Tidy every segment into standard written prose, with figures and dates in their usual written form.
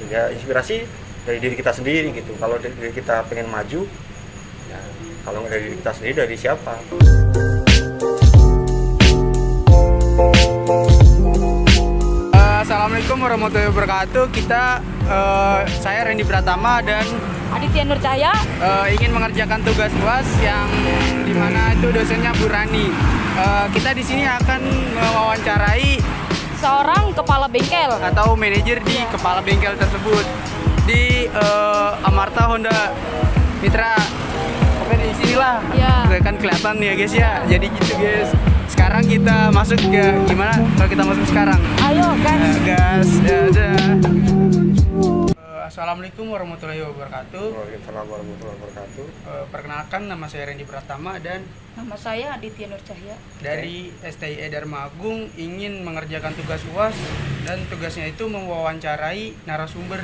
Ya inspirasi dari diri kita sendiri gitu. Kalau diri kita pengen maju, ya kalau nggak dari diri kita sendiri, dari siapa? Assalamualaikum warahmatullahi wabarakatuh. Saya Randy Pratama dan Aditya Nur Cahya ingin mengerjakan tugas UAS yang dimana itu dosennya Bu Rani. Kita di sini akan mewawancarai seorang kepala bengkel. atau manajer di kepala bengkel tersebut di Amarta Honda Mitra. Oke, di sinilah. Ya. Kan kelihatan ya guys ya. Jadi gitu guys. Sekarang kita masuk ke gimana kalau kita masuk sekarang? Ayo guys. Gas, ya udah. Assalamualaikum warahmatullahi wabarakatuh. Waalaikumsalam warahmatullahi wabarakatuh. Perkenalkan, nama saya Randy Pratama dan Nama saya Aditya Nur Cahya. dari STIE Dharma Agung ingin mengerjakan tugas UAS dan tugasnya itu mewawancarai narasumber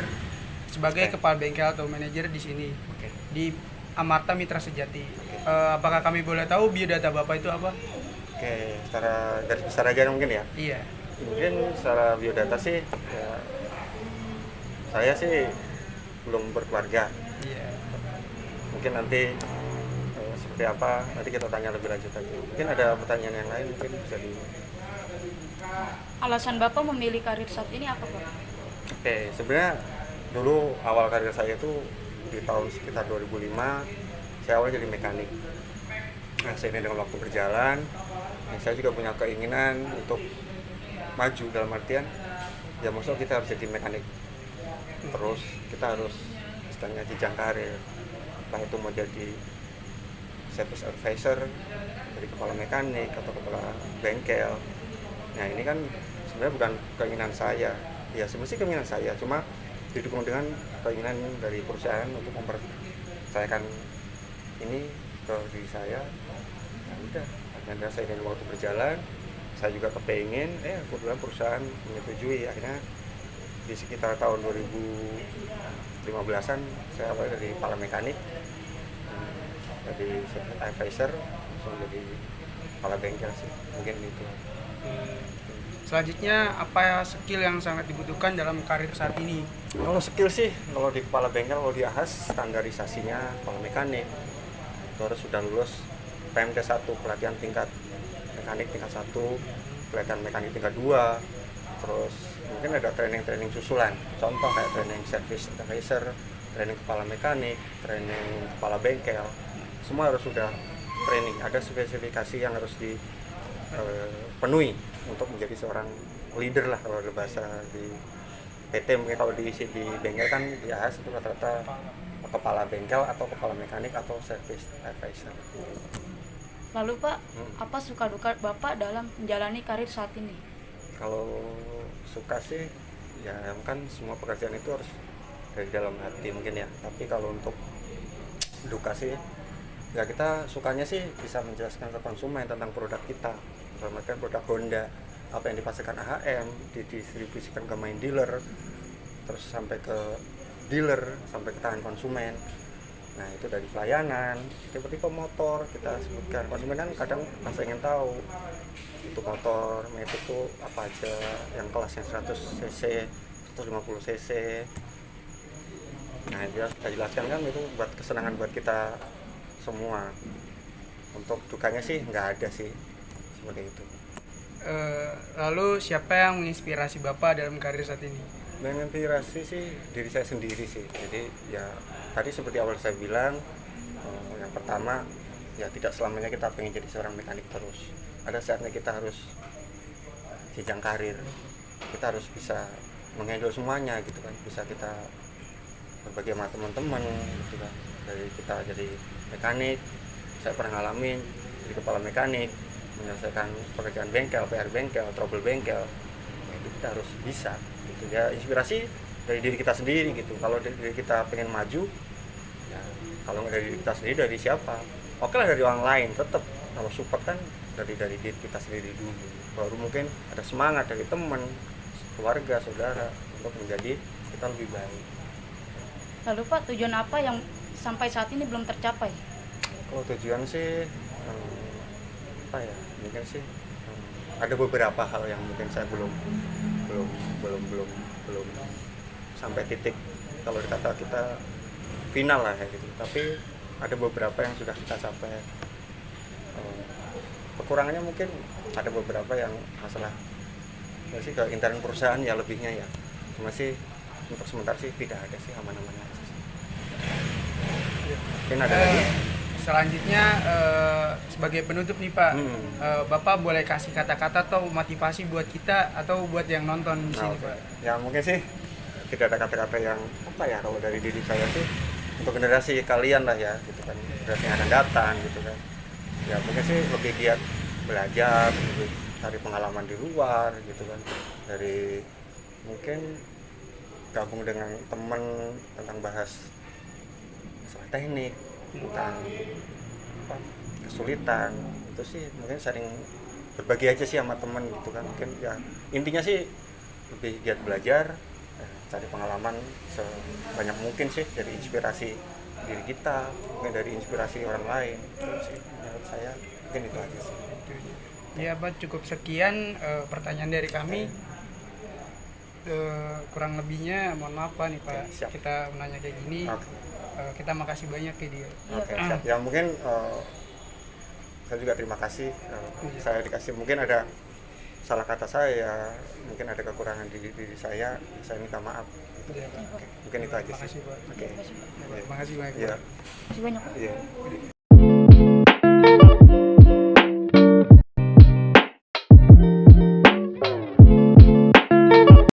sebagai Oke. kepala bengkel atau manajer di sini Oke. di Amarta Mitra Sejati. Apakah kami boleh tahu biodata Bapak itu apa? Oke, secara garis besar aja mungkin ya. Iya. Mungkin secara biodata sih, ya, saya sih belum berkeluarga. Iya. Mungkin nanti seperti apa, nanti kita tanya lebih lanjut lagi. Mungkin ada pertanyaan yang lain, mungkin bisa di... Alasan Bapak memilih karir saat ini apa, Pak? Oke, sebenarnya dulu awal karir saya itu di tahun sekitar 2005, saya awalnya jadi mekanik. Nah, seiring dengan waktu berjalan, saya juga punya keinginan untuk maju dalam artian, ya maksudnya kita harus jadi mekanik. Terus kita harus istilahnya jenjang karir. Entah itu mau jadi service advisor, jadi kepala mekanik atau kepala bengkel. Nah, ini kan sebenarnya bukan keinginan saya. Ya sebenarnya keinginan saya, cuma didukung dengan keinginan dari perusahaan untuk mempercayakan ini ke diri saya. Ya udah, akhirnya saya dengan waktu berjalan, saya juga kepengen, kebetulan perusahaan menyetujui. Akhirnya di sekitar tahun 2015-an saya awal dari kepala mekanik, jadi advisor, langsung jadi kepala bengkel sih, mungkin itu. Selanjutnya, apa skill yang sangat dibutuhkan dalam karir saat ini? Kalau skill sih, kalau di kepala bengkel, kalau di AHAS standarisasinya kepala mekanik itu harus sudah lulus PMT 1, pelatihan tingkat mekanik tingkat 1, pelatihan mekanik tingkat 2, terus mungkin ada training-training susulan, contoh kayak training service advisor, training kepala mekanik, training kepala bengkel, semua harus sudah training, ada spesifikasi yang harus dipenuhi untuk menjadi seorang leader lah kalau ada bahasa di PT. Mungkin kalau di bengkel kan di AHAS itu rata-rata kepala bengkel atau kepala mekanik atau service advisor. Lalu Pak, apa suka duka Bapak dalam menjalani karir saat ini? Kalau suka sih, ya kan semua pekerjaan itu harus dari dalam hati mungkin ya. Tapi kalau untuk duka sih, ya kita sukanya sih bisa menjelaskan ke konsumen tentang produk kita. Misalkan produk Honda, apa yang dipasarkan AHM, didistribusikan ke main dealer, terus sampai ke dealer, sampai ke tangan konsumen. Nah, itu dari pelayanan, tipe-tipe motor kita sebutkan. Konsumen kan kadang masih ingin tahu itu motor Matic itu apa aja, yang kelasnya 100 cc, 150 cc. Nah, itu kita jelaskan kan, itu buat kesenangan buat kita semua. Untuk dukanya sih nggak ada sih, seperti itu. Lalu siapa yang menginspirasi Bapak dalam karir saat ini? Dengan inspirasi sih diri saya sendiri sih. Jadi ya tadi seperti awal saya bilang, yang pertama ya tidak selamanya kita pengen jadi seorang mekanik terus. Ada saatnya kita harus jenjang karir. Kita harus bisa menghandle semuanya gitu kan. Bisa kita berbagi sama teman-teman gitu kan. Dari kita jadi mekanik, saya pernah ngalamin jadi kepala mekanik, menyelesaikan pekerjaan bengkel, PR bengkel, trouble bengkel. Ya, itu kita harus bisa gitu ya. Inspirasi dari diri kita sendiri gitu. Kalau diri kita pengen maju, ya kalau nggak dari diri kita sendiri, dari siapa? Oke lah dari orang lain, tetap kalau support kan dari diri kita sendiri dulu, baru mungkin ada semangat dari teman, keluarga, saudara untuk menjadi kita lebih baik. Lalu Pak, tujuan apa yang sampai saat ini belum tercapai? Kalau tujuan sih apa ya, mungkin sih ada beberapa hal yang mungkin saya belum sampai titik kalau dikata kita final lah kayak gitu, tapi ada beberapa yang sudah kita capai. Kekurangannya mungkin ada beberapa yang masalah sih ke intern perusahaan ya, lebihnya ya cuma sih untuk sementara sih tidak ada sih, aman-aman aja sih. Mungkin ada lagi. Selanjutnya sebagai penutup nih Pak, Bapak boleh kasih kata-kata atau motivasi buat kita atau buat yang nonton di sini Pak. Ya mungkin sih tidak ada kata-kata yang apa ya, kalau dari diri saya sih untuk generasi kalian lah ya gitu kan, generasi yang akan datang gitu kan, ya mungkin sih lebih giat belajar, lebih cari pengalaman di luar gitu kan, dari mungkin gabung dengan teman tentang bahas masalah teknik, tentang apa, kesulitan itu sih mungkin sering berbagi aja sih sama teman gitu kan. Mungkin ya intinya sih lebih giat belajar, cari pengalaman sebanyak mungkin sih, dari inspirasi diri kita, mungkin dari inspirasi orang lain. Itu sih menurut saya mungkin itu aja sih. Ya Pak, cukup sekian pertanyaan dari kami. Kurang lebihnya mohon maaf Pak nih Pak, Siap. kita menanya kayak gini. Kita makasih banyak ke dia. Oke, siap. Ya mungkin saya juga terima kasih, saya dikasih, mungkin ada salah kata saya, mungkin ada kekurangan di diri saya minta maaf. Ya, Pak. Mungkin itu aja Makasih sih. Pak. Oke. Makasih banyak Iya. Pak. Masih banyak Pak. Iya.